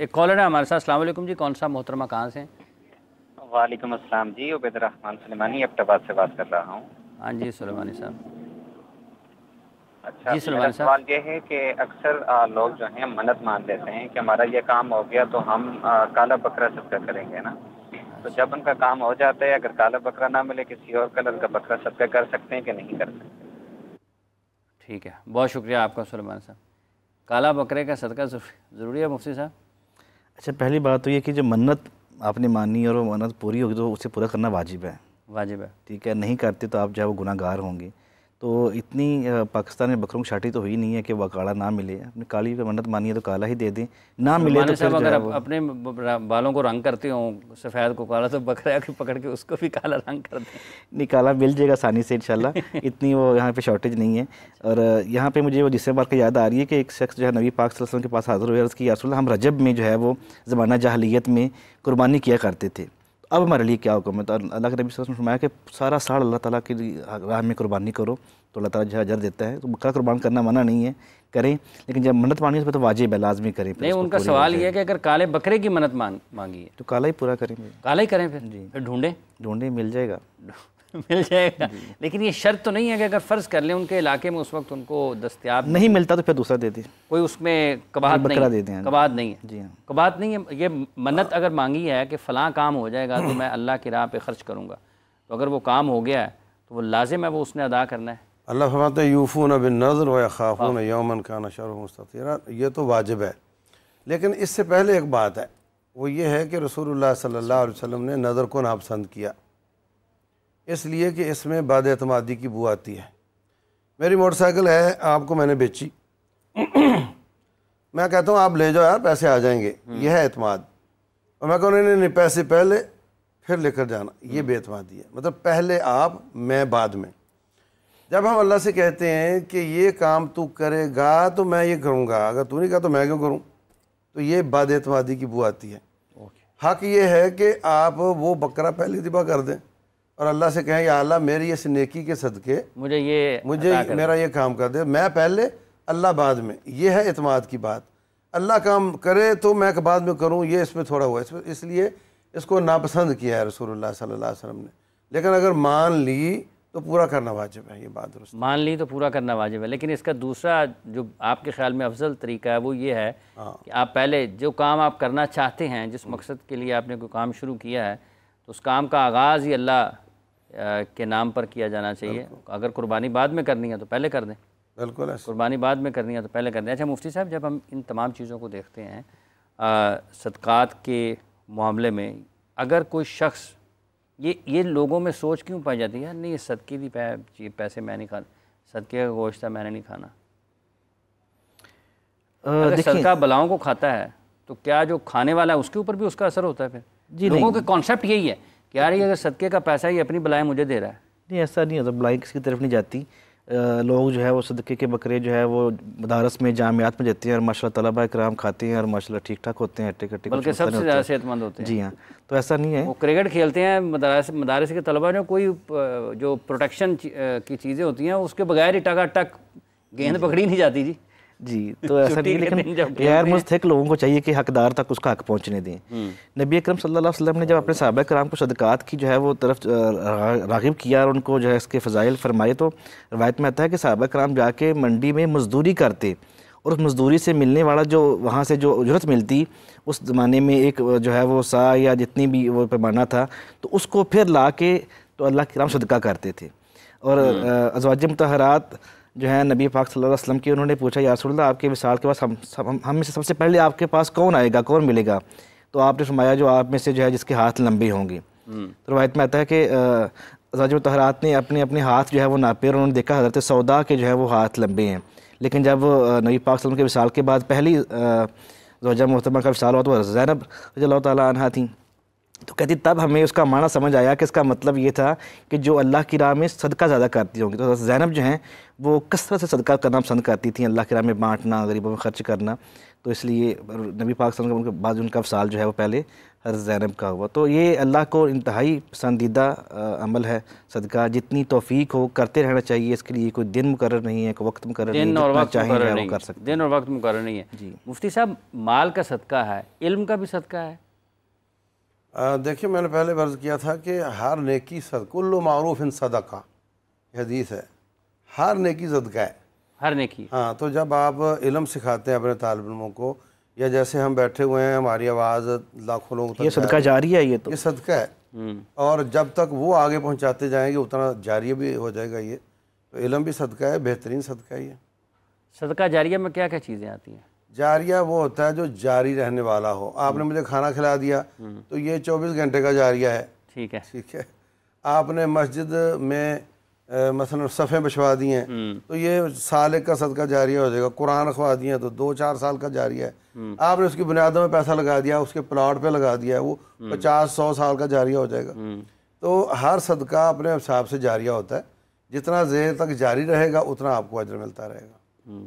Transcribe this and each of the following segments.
एक कॉलर है हमारे साथ। अस्सलाम वालेकुम जी, कौन सा मोहतरमा, कहाँ से? वालेकुम अस्सलाम जी, उबैदुर्रहमान सुलेमानी अब्टाबाद से बात कर रहा हूँ। हाँ जी सुलेमानी साहब। अच्छा, जी मेरा सुलेमानी साहब। सवाल ये है कि अक्सर लोग जो हैं मन्नत मान लेते हैं कि हमारा ये काम हो गया तो हम काला बकरा सदका करेंगे ना। तो अच्छा जब उनका काम हो जाता है, अगर काला बकरा ना मिले, किसी और कलर का बकरा सदका कर सकते हैं कि नहीं कर सकते? ठीक है, बहुत शुक्रिया आपका सुलेमानी साहब। काला बकरे का सदका ज़रूरी है मुफ्ती साहब? अच्छा, पहली बात तो ये कि जो मन्नत आपने मानी और वो मन्नत पूरी होगी तो उसे पूरा करना वाजिब है। वाजिब है। ठीक है, नहीं करते तो आप जो है वो गुनाहगार होंगे। तो इतनी पाकिस्तान में बकरों की छाटी तो हुई नहीं है कि वह काला ना मिले। अपनी काली की मन्नत मानी है तो काला ही दे दें, ना मिले तो साहब फिर अगर अपने बालों को रंग करते हो सफ़ेद को काला, तो बकरा के पकड़ के उसको भी काला रंग कर दें। नहीं, काला मिल जाएगा आसानी से इंशाल्लाह। इतनी वो यहाँ पे शॉर्टेज नहीं है। और यहाँ पे मुझे वो जिससे बात याद आ रही है कि एक शख्स जो है नबी पाक सल्लल्लाहु अलैहि वसल्लम के पास हाज़िर हुए, अर्ज़ की या रसूल अल्लाह, हम रजब में जो है वो ज़माना जाहिलियत में कुर्बानी किया करते थे, तो अब हमारे लिए क्या हुक्म है? तो अल्लाह के नबी सल्लल्लाहु अलैहि वसल्लम ने फरमाया कि सारा साल अल्लाह ताला की राह में कुर्बानी करो तो अल्लाह ताला जो है अजर देता है। तो बकरा कुर्बान करना मना नहीं है, करें, लेकिन जब मन्नत मांगी उसमें तो वाजिब है, लाजमी करें। नहीं, उनका सवाल ये है कि अगर काले बकरे की मन्नत मांगी है तो काला ही पूरा करेंगे। काला ही करें फिर? जी, फिर ढूंढे मिल जाएगा। मिल जाएगा, लेकिन ये शर्त तो नहीं है कि अगर फ़र्ज़ कर लें उनके इलाके में उस वक्त उनको दस्तयाब नहीं मिलता तो फिर दूसरा दे दें, कोई उसमें कबात बकरा नहीं, दे दें। कबात नहीं है। जी हाँ, कबात नहीं है। ये मन्नत अगर मांगी है कि फ़लाँ काम हो जाएगा तो मैं अल्लाह की राह पे ख़र्च करूँगा, तो अगर वो काम हो गया है तो वो लाजिम है, वो उसने अदा करना है। अल्लाह फरमाता है यूफ़ून बिन-नज़्र व यख़ाफ़ून यौमन कान शर्रुहु मुस्ततीरा। ये तो वाजिब है, लेकिन इससे पहले एक बात है, वो ये है कि रसूलुल्लाह सल्लल्लाहु अलैहि वसल्लम ने नज़र को नापसंद किया, इसलिए कि इसमें बाद एतमादी की बू आती है। मेरी मोटरसाइकिल है, आपको मैंने बेची, मैं कहता हूँ आप ले जाओ यार, पैसे आ जाएंगे, यह है एतमाद। और मैं कहूँ नहीं, पैसे पहले फिर लेकर जाना, ये बेतमादी है। मतलब पहले आप, मैं बाद में। जब हम अल्लाह से कहते हैं कि ये काम तू करेगा तो मैं ये करूँगा, अगर तू नहीं कहा तो मैं क्यों करूँ, तो ये बाद एतमादी की बू आती है। हक़ ये है कि आप वो बकरा पहले ज़िबा कर दें और अल्लाह से कहें या अल्लाह मेरी इस नेकी के सदक़े मुझे मेरा ये काम कर दे, मैं पहले अल्लाह बाद में। ये है एतमाद की बात। अल्लाह काम करे तो मैं बाद में करूँ, ये इसमें थोड़ा हुआ, इसलिए इसको नापसंद किया है रसूलुल्लाह सल्लल्लाहु अलैहि वसल्लम ने। लेकिन अगर मान ली तो पूरा करना वाजिब है, ये बात दुरुस्त। मान ली तो पूरा करना वाजिब है, लेकिन इसका दूसरा जो आपके ख्याल में अफजल तरीका है वो ये है कि आप पहले जो काम आप करना चाहते हैं, जिस मकसद के लिए आपने कोई काम शुरू किया है, तो उस काम का आगाज़ ही अल्लाह के नाम पर किया जाना चाहिए। अगर कुर्बानी बाद में करनी है तो पहले कर दें। बिल्कुल, कुर्बानी बाद में करनी है तो पहले कर दें। अच्छा मुफ्ती साहब, जब हम इन तमाम चीज़ों को देखते हैं सदक़ात के मामले में, अगर कोई शख्स ये लोगों में सोच क्यों पाई जाती है, नहीं ये सदक़े की पैसे मैं नहीं खाना, सदक़े का गोश्त है मैंने नहीं खाना। अगर सदका बलाओं को खाता है तो क्या जो खाने वाला है उसके ऊपर भी उसका असर होता है? फिर जी लोगों का कॉन्सेप्ट यही है कि यार ये अगर सदक़े का पैसा ही अपनी बलाएँ मुझे दे रहा है। नहीं, ऐसा नहीं होता, बलाई किसी की तरफ नहीं जाती। लोग जो है वो सदक़े के बकरे जो है वो मदारस में, जामियात में जाते हैं और माशाल्लाह तलबा इकराम खाते हैं और माशाल्लाह ठीक ठाक होते हैं, हट्टे-कट्टे, बल्कि सबसे ज़्यादा सेहतमंद होते हैं। जी हाँ, तो ऐसा नहीं है। वो क्रिकेट खेलते हैं मदारस के तलबा, जो कोई जो प्रोटेक्शन की चीज़ें होती हैं उसके बगैर ही टक गेंद पकड़ी नहीं जाती जी। जी, तो ऐसा नहीं, लेकिन गैर मुस्तहिक लोगों को चाहिए कि हकदार तक उसका हक पहुंचने दें। नबी अकरम सल्लल्लाहु अलैहि वसल्लम ने जब अपने सहाबा कराम को सदक़ात की जो है वो तरफ राग़िब किया और उनको जो है इसके फ़ज़ाइल फरमाए, तो रवायत में आता है कि सहाबा कराम जाके मंडी में मज़दूरी करते और उस मज़दूरी से मिलने वाला जो वहाँ से जो उजरत मिलती, उस ज़माने में एक जो है वो सा या जितनी भी वो पैमाना था, तो उसको फिर ला के तो अल्लाह के नाम सदका करते थे। और अज़वाज मुतहरात जो है नबी पाक सल्लल्लाहु अलैहि वसल्लम की, उन्होंने पूछा या रसूल अल्लाह आपके विसाल के पास हम में से सबसे पहले आपके पास कौन आएगा, कौन मिलेगा? तो आपने फरमाया जो आप में से जो है जिसके हाथ लंबे होंगे। तो रवायत में आता है कि अज़वाज मुतहरात ने अपने अपने हाथ जो है वो नापे और उन्होंने देखा हज़रत सौदा के जो है वो हाथ लंबे हैं। लेकिन जब नबी पाक सल्लल्लाहु अलैहि वसल्लम के विसाल के बाद पहली ज़ौजा मोहतरमा का विसाल हुआ तो ज़ैनब रज़ियल्लाहु तआला अन्हा थी। तो कहती तब हमें उसका माना समझ आया कि इसका मतलब ये था कि जो अल्लाह की राह में सदका ज़्यादा करती होंगी। तो ज़ैनब जो हैं वो कसरत से सदका करना पसंद करती थी, अल्लाह की राह में बाँटना, गरीबों में ख़र्च करना। तो इसलिए नबी पाक सल्लल्लाहु अलैहि वसल्लम के बाद उनका वसाल जो है वो पहले हज़रत ज़ैनब का हुआ। तो ये अल्लाह को इंतहाई पसंदीदा अमल है सदका, जितनी तौफीक हो करते रहना चाहिए। इसके लिए कोई दिन मुकर्रर नहीं है, कोई वक्त मुकर्रर नहीं है, जितना चाहिए वो कर सकते। दिन और वक्त मुकर्रर नहीं है जी। मुफ्ती साहब, माल का सदका है, इल्म का भी सदका है? देखिए, मैंने पहले अर्ज़ किया था कि हर नेकी कुल्लु मारूफ इन सदका, हदीस है, हर नेकी सदका है, हर नेकी। हाँ, तो जब आप इल्म सिखाते हैं अपने तालिब इल्मों को, या जैसे हम बैठे हुए हैं, हमारी आवाज़ लाखों लोगों तक, ये सदका जारी है, ये सदका है। और जब तक वो आगे पहुंचाते जाएंगे उतना जारी भी हो जाएगा। ये तो इल्म भी सदका है, बेहतरीन सदका है। ये सदका जारिया में क्या क्या चीज़ें आती हैं? जारिया वो होता है जो जारी रहने वाला हो। आपने मुझे खाना खिला दिया तो ये 24 घंटे का जारिया है। ठीक है, ठीक है। आपने मस्जिद में मसलन सफ़े बिछवा दिए हैं तो ये साल का सदका जारिया हो जाएगा। कुरान रखवा दिए तो 2-4 साल का जारिया है। आपने उसकी बुनियादों में पैसा लगा दिया, उसके प्लॉट पे लगा दिया, वो 50-100 साल का जारिया हो जाएगा। तो हर सदका अपने हिसाब से जारिया होता है, जितना देर तक जारी रहेगा उतना आपको अजर मिलता रहेगा।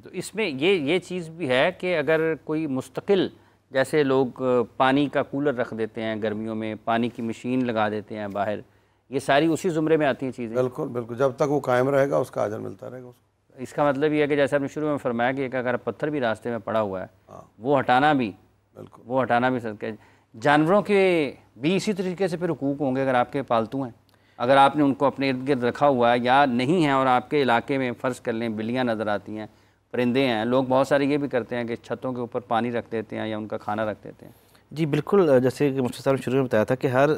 तो इसमें ये चीज़ भी है कि अगर कोई मुस्तकिल, जैसे लोग पानी का कूलर रख देते हैं गर्मियों में, पानी की मशीन लगा देते हैं बाहर, ये सारी उसी ज़ुमरे में आती हैं चीज़ें? बिल्कुल बिल्कुल, जब तक वो कायम रहेगा उसका अजर मिलता रहेगा उसको। इसका मतलब ये है कि जैसे आपने शुरू में फरमाया कि अगर पत्थर भी रास्ते में पड़ा हुआ है, वो हटाना भी, बिल्कुल वो हटाना भी सदका है। जानवरों के भी इसी तरीके से फिर हुकूक होंगे। अगर आपके पालतू हैं, अगर आपने उनको अपने इर्द गिर्द रखा हुआ है या नहीं है, और आपके इलाके में फ़र्ज़ कर लें बिल्लियाँ नज़र आती हैं, परिंदे हैं, लोग बहुत सारे ये भी करते हैं कि छतों के ऊपर पानी रख देते हैं या उनका खाना रख देते हैं। जी बिल्कुल, जैसे कि मुफ्ती साहब ने शुरू में बताया था कि हर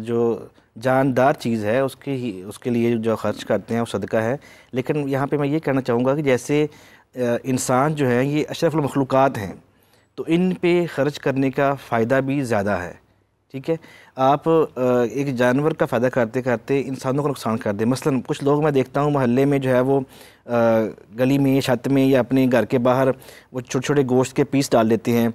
जो जानदार चीज़ है उसके लिए जो खर्च करते हैं वो सदका है। लेकिन यहाँ पे मैं ये कहना चाहूँगा कि जैसे इंसान जो है ये अशरफुल मखलूक़ात हैं, तो इन पे खर्च करने का फ़ायदा भी ज़्यादा है। ठीक है, आप एक जानवर का फ़ायदा करते करते इंसानों को नुकसान कर दे। मसलन कुछ लोग मैं देखता हूँ मोहल्ले में जो है वो गली में, छत में या अपने घर के बाहर वो छोटे छोटे गोश्त के पीस डाल देते हैं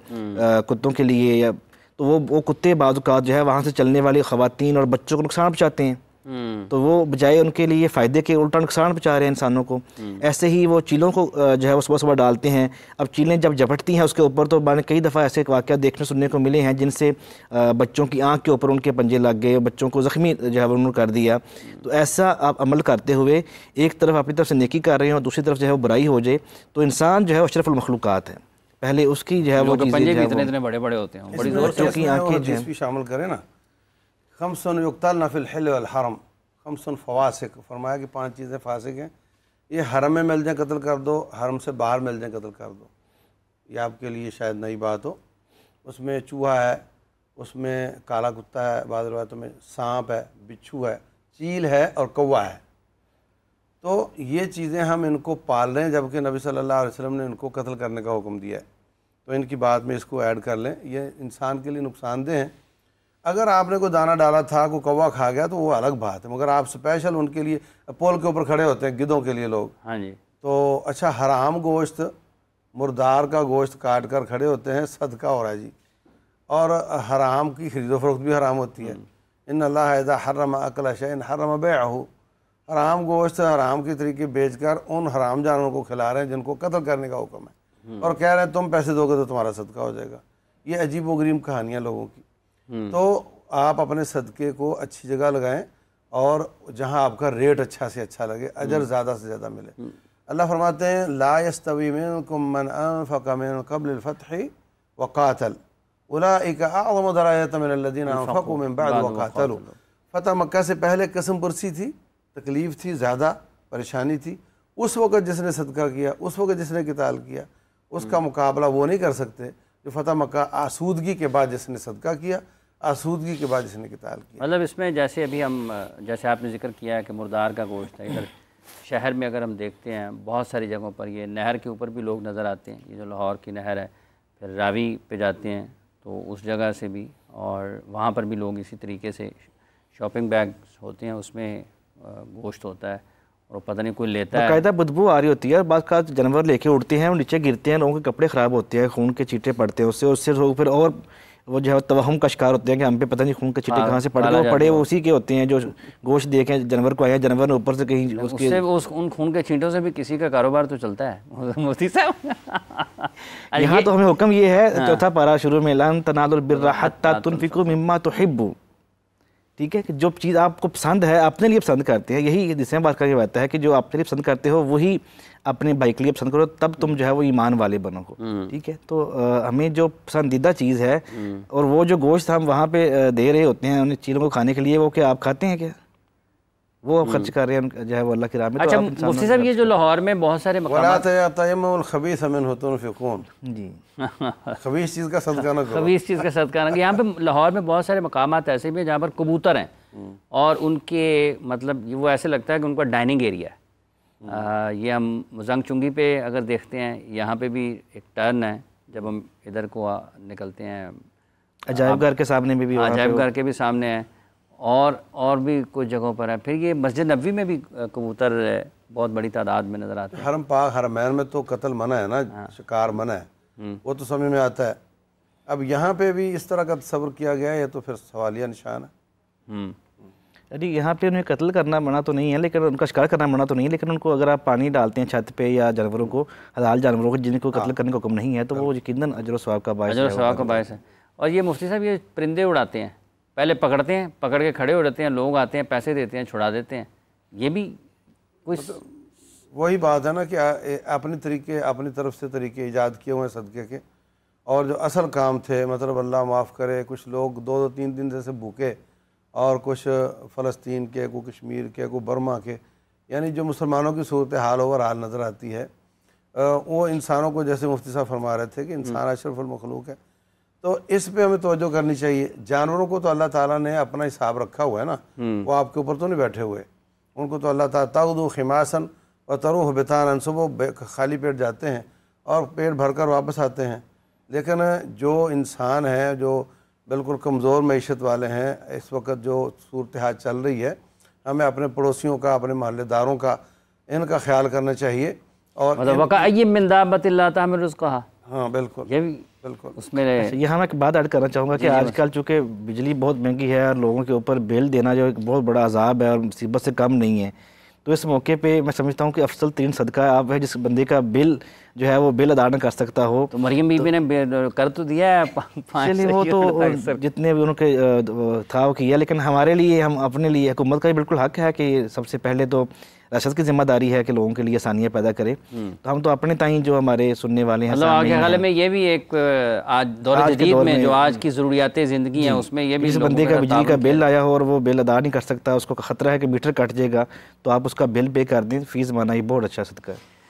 कुत्तों के लिए, या तो वो कुत्ते बाज़ औक़ात जो है वहाँ से चलने वाली ख़वातीन और बच्चों को नुकसान पहुँचाते हैं। तो वो बजाय उनके लिए फ़ायदे के उल्टा नुकसान पहुँचा रहे हैं इंसानों को। ऐसे ही वो चीलों को जो है वो सुबह सुबह डालते हैं। अब चीलें जब झपटती हैं उसके ऊपर, तो मैंने कई दफ़ा ऐसे वाक़या देखने सुनने को मिले हैं जिनसे बच्चों की आँख के ऊपर उनके पंजे लग गए, बच्चों को ज़ख्मी जो है उन्होंने कर दिया। तो ऐसा आप अमल करते हुए एक तरफ अपनी तरफ से नेकी कर रहे हैं और दूसरी तरफ जो है वो बुराई हो जाए, तो इंसान जो है अशरफुल मखलूक़ात है। पहले उसकी जो है वो पंजे भी इतने बड़े बड़े होते हैं, बड़ी जोर से उसकी आँखें जो भी शामिल करें ना। खमसन युक्तलन फिल हिल वल हरम, खमसन फवासिक, फरमाया कि 5 चीज़ें फासिक हैं। ये हरम में मिल जाए कत्ल कर दो, हरम से बाहर मिल जाए कत्ल कर दो। ये आपके लिए शायद नई बात हो। उसमें चूहा है, उसमें काला कुत्ता है, बाद रिवायतों में सांप है, बिच्छू है, चील है और कौवा है। तो ये चीज़ें हम इनको पाल रहे हैं, जबकि नबी सल्लल्लाहु अलैहि वसल्लम ने इनको कत्ल करने का हुक्म दिया है। तो इनकी बात में इसको ऐड कर लें, ये इंसान के लिए नुकसानदेह हैं। अगर आपने कोई दाना डाला था, कोई कौवा खा गया तो वो अलग बात है, मगर आप स्पेशल उनके लिए पोल के ऊपर खड़े होते हैं गिद्धों के लिए लोग। हाँ जी। तो अच्छा, हराम गोश्त, मुर्दार का गोश्त काट कर खड़े होते हैं, सदका हो रहा है जी। और हराम की खरीदो फरोख्त भी हराम होती है। इन अल्लाह इज़ा हर्रम अकल शैअन हर्रम बैअहू, हराम गोश्त हराम के तरीके बेचकर उन हराम जानवरों को खिला रहे हैं जिनको कत्ल करने का हुक्म है, और कह रहे हैं तुम पैसे दोगे तो तुम्हारा सदका हो जाएगा। ये अजीब व गरीब कहानियाँ लोगों की। तो आप अपने सदक़े को अच्छी जगह लगाएं और जहां आपका रेट अच्छा से अच्छा लगे, अजर ज़्यादा से ज़्यादा मिले। अल्लाह फरमाते हैं ला यस्तवी मिनकुम मन अनफ़क़ मिन क़ब्ल अल-फ़त्हि व क़ातल उलाइका अअज़मु दराजतन मिन अल्लज़ीना अनफ़क़ू मिन बअद व क़ातलू। फ़तह मक्का से पहले कसम पुरसी थी, तकलीफ़ थी, ज़्यादा परेशानी थी। उस वक़्त जिसने सदका किया, उस वक़्त जिसने क़िताल किया, उसका मुकाबला वो नहीं कर सकते जो फ़तह मक्का आसूदगी के बाद जिसने सदका किया, आसूदगी के बाद जिसने क़िताल किया। मतलब इसमें जैसे अभी हम, जैसे आपने जिक्र किया है कि मुर्दार का गोश्त है, इधर शहर में अगर हम देखते हैं बहुत सारी जगहों पर, ये नहर के ऊपर भी लोग नज़र आते हैं। ये जो लाहौर की नहर है, फिर रावी पे जाते हैं तो उस जगह से भी, और वहाँ पर भी लोग इसी तरीके से शॉपिंग बैग्स होते हैं, उसमें गोश्त होता है और पता नहीं कोई लेता है, बाकायदा बदबू आ रही होती है। बाद का जानवर लेके उड़ते हैं और नीचे गिरते हैं, लोगों के कपड़े ख़राब होते हैं, खून के चीटे पड़ते हैं उससे लोग फिर और वो जो है तवहम का शिकार होते हैं कि हम पे पता नहीं खून के छिट्टे कहाँ से पड़ गए, वो पड़े वो उसी के होते हैं जो गोश्त देखें जानवर को आया, जानवर ने ऊपर से कहीं उससे उन खून के छींटों से भी किसी का कारोबार तो चलता है मुफ्ती साहब। यहाँ तो हमें हुक्म ये है, चौथा पारा शुरू में, लन तनालुल बिर्रा हत्ता तुनफिकू मिम्मा तुहिब्बू, ठीक है, कि जो चीज़ आपको पसंद है अपने लिए पसंद करते हैं, यही जिसमें बात करके बात है कि जो अपने लिए पसंद करते हो वही अपने भाई के लिए पसंद करो, तब तुम जो है वो ईमान वाले बनोगे, ठीक है। तो हमें जो पसंदीदा चीज़ है और वो जो गोश्त हम वहाँ पे दे रहे होते हैं उन चीज़ों को खाने के लिए, वो क्या आप खाते हैं क्या? वो आप खर्च कर रहे हैं जो है वो अल्लाह की राह में। अच्छा मुफ्ती साहब, ये जो लाहौर में बहुत सारे मकामात जी खबीस चीज़ का सदका ना करो, खबीस चीज़ का सदका ना। यहाँ पे लाहौर में बहुत सारे मकामात ऐसे भी हैं जहाँ पर कबूतर हैं और उनके मतलब वो ऐसे लगता है कि उनका डाइनिंग एरिया है। ये हम जंग चुंगी पे अगर देखते हैं, यहाँ पे भी एक टर्न है जब हम इधर को निकलते हैं, अजायब घर के सामने भी अजायब घर के भी सामने है और भी कुछ जगहों पर है। फिर ये मस्जिद नबवी में भी कबूतर बहुत बड़ी तादाद में नज़र आते हैं। हरम पाक हरमैन में तो कत्ल मना है ना, शिकार मना है, वो तो समझ में आता है। अब यहाँ पे भी इस तरह का तस्वर किया गया है, ये तो फिर सवालिया निशान है। अरे यहाँ पे उन्हें कत्ल करना मना तो नहीं है, लेकिन उनका शिकार करना मना तो नहीं है, लेकिन उनको अगर आप पानी डालते हैं छत पे या जानवरों को, हलाल जानवरों को जिनको कत्ल करने का हुक्म नहीं है, तो वो यकीनन अजर सवाब का बायस है। और ये मुफ्ती साहब ये परिंदे उड़ाते हैं, पहले पकड़ते हैं, पकड़ के खड़े हो जाते हैं, लोग आते हैं, पैसे देते हैं, छुड़ा देते हैं, ये भी कोई वही बात है ना कि अपनी तरफ से तरीके ईजाद किए हुए हैं सदक़े के, और जो असल काम थे, मतलब अल्लाह माफ़ करे, कुछ लोग 2-3 दिन जैसे भूखे, और कुछ फ़लस्तीन के, को कश्मीर के, को बर्मा के, यानी जो मुसलमानों की सूरत हाल ओवरहाल नज़र आती है, वो इंसानों को, जैसे मुफ्ती साहब फरमा रहे थे कि इंसान अशरफुल मखलूक है, तो इस पे हमें तवज्जो करनी चाहिए। जानवरों को तो अल्लाह ताला ने अपना हिसाब रखा हुआ है ना, वो आपके ऊपर तो नहीं बैठे हुए, उनको तो अल्लाह ताला ताउदु खिमासन और तरूह बितान, सुबह खाली पेट जाते हैं और पेट भरकर वापस आते हैं। लेकिन जो इंसान है जो बिल्कुल कमज़ोर मैशत वाले हैं, इस वक्त जो सूरत हाल चल रही है, हमें अपने पड़ोसियों का, अपने मोहल्लेदारों का, इनका ख्याल करना चाहिए। और हाँ बिल्कुल, ये भी बिल्कुल उसमें यहाँ मैं एक बात ऐड करना चाहूँगा कि आजकल चूँकि बिजली बहुत महंगी है और लोगों के ऊपर बिल देना जो एक बहुत बड़ा अजाब है और मुसीबत से कम नहीं है, तो इस मौके पे मैं समझता हूँ कि अफसल तीन सदका आप है जिस बंदे का बिल जो है वो बिल अदा न कर सकता हो। तो मरियम बीबी ने कर तो दिया है, चलिए वो तो जितने भी उनके था वो किया, लेकिन हमारे लिए, हम अपने लिए हुकूमत का बिल्कुल हक है कि सबसे पहले तो रशद की जिम्मेदारी है कि लोगों के लिए आसानियाँ पैदा करें। तो हम तो अपने ताई जो हमारे सुनने वाले हैं, आगे हाल में ये भी एक आज दौर जदीद में जो आज की ज़रूरियात ज़िंदगी हैं उसमें ये भी, जिस बंदे का बिजली का बिल आया हो और वो बिल अदा नहीं कर सकता, उसको खतरा है कि मीटर कट जाएगा, तो आप उसका बिल पे कर दें, फीस माना, ये बहुत अच्छा सदका है।